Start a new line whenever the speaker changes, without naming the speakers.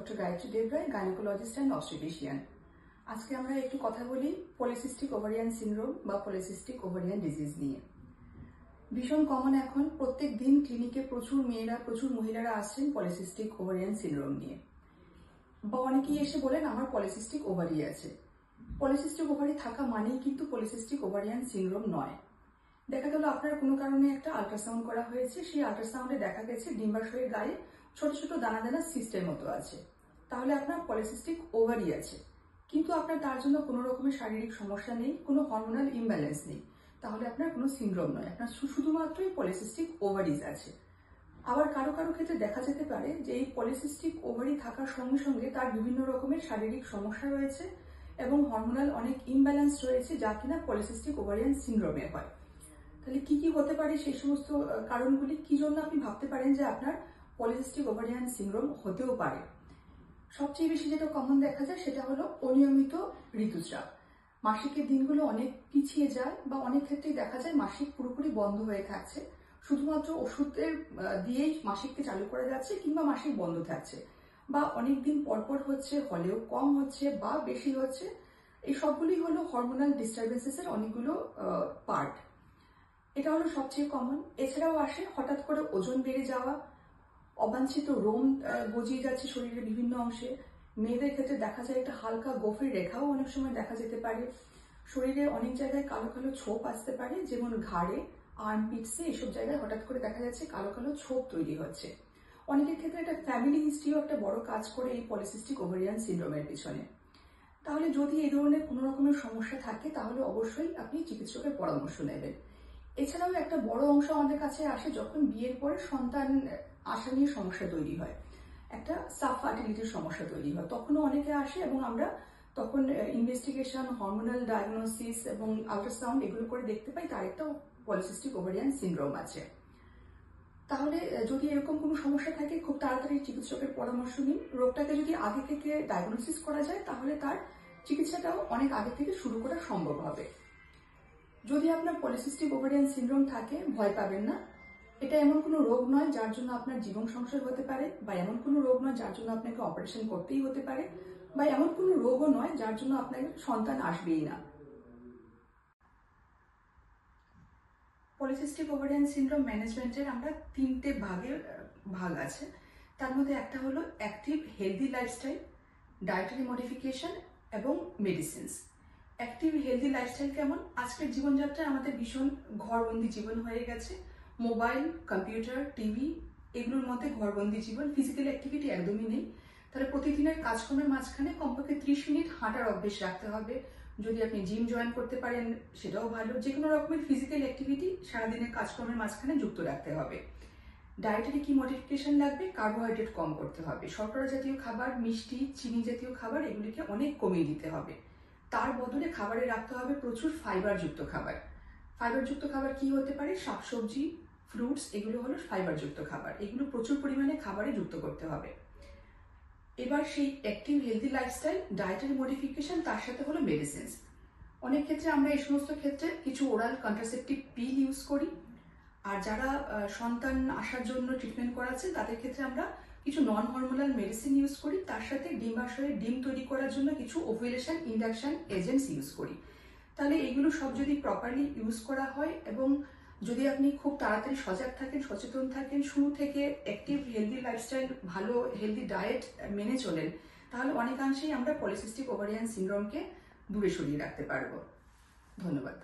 Doctor Gayatri Debroy, gynaecologist and obstetrician. আজকে আমরা একটু কথা বলি পলিসিস্টিক ওভারিয়ান সিনড্রোম বা পলিসিস্টিক ওভারিয়ান ডিজিজ নিয়ে। ভীষণ কমন এখন, প্রত্যেক দিন ক্লিনিকে প্রচুর মহিলারা আসছেন পলিসিস্টিক ওভারিয়ান সিনড্রোম নিয়ে, বা অনেকেই এসে বলেন আমার পলিসিস্টিক ওভারি আছে। পলিসিস্টিক ওভারি থাকা মানেই কিন্তু পলিসিস্টিক ওভারিয়ান সিনড্রোম নয়। দেখা গেল আপনার কোনো কারণে একটা আল্ট্রাসাউন্ড করা হয়েছে, সেই আল্ট্রাসাউন্ডে দেখা গেছে ডিম্বাশয়ের গায়ে ছোট ছোট দানা দানা সিস্টের মতো আছে, তাহলে আপনার পলিসিস্টিক ওভারি আছে। কিন্তু আপনার তার জন্য কোনো রকমের শারীরিক সমস্যা নেই, কোনো হরমোনাল ইমব্যালেন্স নেই, তাহলে আপনার কোনো সিনড্রোম নয়, আপনার শুধুমাত্রই পলিসিস্টিক ওভারিজ আছে। আবার কারো কারো ক্ষেত্রে দেখা যেতে পারে যে এই পলিসিস্টিক ওভারি থাকার সঙ্গে সঙ্গে তার বিভিন্ন রকমের শারীরিক সমস্যা রয়েছে এবং হরমোনাল অনেক ইমব্যালেন্স রয়েছে, যা কিনা পলিসিস্টিক ওভারিয়ান সিনড্রোমে হয়। তাহলে কি কি হতে পারে সেই সমস্ত কারণগুলি, কি জন্য আপনি ভাবতে পারেন যে আপনার পলিসিস্টিক ওভারিয়ান সিনড্রোম হতেও পারে? সবচেয়ে বেশি যেটা কমন দেখা যায় সেটা হলো অনিয়মিত ঋতুস্রাব। মাসিকের দিনগুলো অনেক পিছিয়ে যায়, বা অনেক ক্ষেত্রেই দেখা যায় মাসিক পুরোপুরি বন্ধ হয়ে থাকছে, শুধুমাত্র ওষুধের দিয়েই মাসিককে চালু করা যাচ্ছে, কিংবা মাসিক বন্ধ থাকছে, বা অনেকদিন পরপর হচ্ছে, হলেও কম হচ্ছে বা বেশি হচ্ছে। এই সবগুলি হলো হরমোনাল ডিস্টারবেন্সেসের অনেকগুলো পার্ট। এটা হলো সবচেয়ে কমন। এছাড়াও আসে হঠাৎ করে ওজন বেড়ে যাওয়া, অবাঞ্ছিত রোম গজিয়ে যাচ্ছে শরীরের বিভিন্ন অংশে। মেয়েদের ক্ষেত্রে দেখা যায় একটা হালকা গোফের রেখাও অনেক সময় দেখা যেতে পারে। শরীরে অনেক জায়গায় কালো কালো ছোপ আসতে পারে, যেমন ঘাড়ে, আর্মপিটসে, এসব জায়গায় হঠাৎ করে দেখা যাচ্ছে কালো কালো ছোপ তৈরি হচ্ছে। অনেকের ক্ষেত্রে একটা ফ্যামিলি হিস্ট্রিও একটা বড় কাজ করে এই পলিসিস্টিক ওভারিয়ান সিনড্রোমের পিছনে। তাহলে যদি এই ধরনের কোনো রকমের সমস্যা থাকে তাহলে অবশ্যই আপনি চিকিৎসকের পরামর্শ নেবেন। এছাড়াও একটা বড় অংশ আমাদের কাছে আসে যখন বিয়ের পরে সন্তান আসা নিয়ে সমস্যা তৈরি হয়, একটা সাবফার্টিলিটির সমস্যা তৈরি হয়, তখনও অনেকে আসে এবং আমরা তখন ইনভেস্টিগেশন, হরমোনাল ডায়াগনোসিস এবং আল্ট্রাসাউন্ড এগুলো করে দেখতে পাই তার একটা পলিসিস্টিক ওভারিয়ান সিনড্রোম আছে। তাহলে যদি এরকম কোনো সমস্যা থাকে খুব তাড়াতাড়ি চিকিৎসকের পরামর্শ নিন। রোগটাকে যদি আগে থেকে ডায়াগনোসিস করা যায় তাহলে তার চিকিৎসাটাও অনেক আগে থেকে শুরু করা সম্ভব হবে। যদি আপনার পলিসিস্টিক ওভারিয়ান সিনড্রোম থাকে, ভয় পাবেন না। এটা এমন কোনো রোগ নয় যার জন্য আপনার জীবন সংশয় হতে পারে, বা এমন কোনো রোগ নয় যার জন্য আপনাকে অপারেশন করতেই হতে পারে, বা এমন কোনো রোগও নয় যার জন্য আপনার সন্তান আসবেই না। পলিসিস্টিক ওভারিয়ান সিনড্রোম ম্যানেজমেন্টের আমরা তিনটে ভাগ আছে। তার মধ্যে একটা হলো active healthy lifestyle, dietary modification এবং মেডিসিনস। অ্যাক্টিভ হেলদি লাইফস্টাইল কেমন? আজকের জীবনযাত্রায় আমাদের ভীষণ ঘরবন্দি জীবন হয়ে গেছে। মোবাইল, কম্পিউটার, টিভি, এগুলোর মধ্যে ঘরবন্দি জীবন, ফিজিক্যাল অ্যাক্টিভিটি একদমই নেই। তাহলে প্রতিদিনের কাজকর্মের মাঝখানে কমপক্ষে 30 মিনিট হাঁটার অভ্যেস রাখতে হবে। যদি আপনি জিম জয়েন করতে পারেন সেটাও ভালো। যে কোনো রকমের ফিজিক্যাল অ্যাক্টিভিটি সারাদিনের কাজকর্মের মাঝখানে যুক্ত রাখতে হবে। ডায়েটারি কি মডিফিকেশন লাগবে? কার্বোহাইড্রেট কম করতে হবে, শর্করা জাতীয় খাবার, মিষ্টি, চিনি জাতীয় খাবার এগুলিকে অনেক কমিয়ে দিতে হবে। তার বদলে খাবারে রাখতে হবে প্রচুর ফাইবারযুক্ত খাবার। ফাইবারযুক্ত খাবার কি হতে পারে? শাকসবজি, ফ্রুটস, এগুলো হলো ফাইবারযুক্ত খাবার। এগুলো প্রচুর পরিমাণে খাবারে যুক্ত করতে হবে। এবার সেই active healthy lifestyle, dietary modification, তার সাথে হলো মেডিসিনস। অনেক ক্ষেত্রে আমরা এই সমস্ত ক্ষেত্রে কিছু ওরাল কন্ট্রাসেপটিভ পিল ইউজ করি, আর যারা সন্তান আসার জন্য ট্রিটমেন্ট করাচ্ছেন তাদের ক্ষেত্রে আমরা কিছু নন হরমোনাল মেডিসিন ইউজ করি, তার সাথে ডিম্বাশয়ে ডিম তৈরি করার জন্য কিছু ওভুলেশন ইন্ডাকশন এজেন্টস ইউজ করি। তাহলে এগুলো সব যদি প্রপারলি ইউজ করা হয় এবং যদি আপনি খুব তাড়াতাড়ি সজাগ থাকেন, সচেতন থাকেন, শুরু থেকে অ্যাক্টিভ হেলদি লাইফস্টাইল, ভালো হেলদি ডায়েট মেনে চলেন, তাহলে অনেকাংশেই আমরা পলিসিস্টিক ওভারিয়ান সিনড্রোমকে দূরে সরিয়ে রাখতে পারবো। ধন্যবাদ।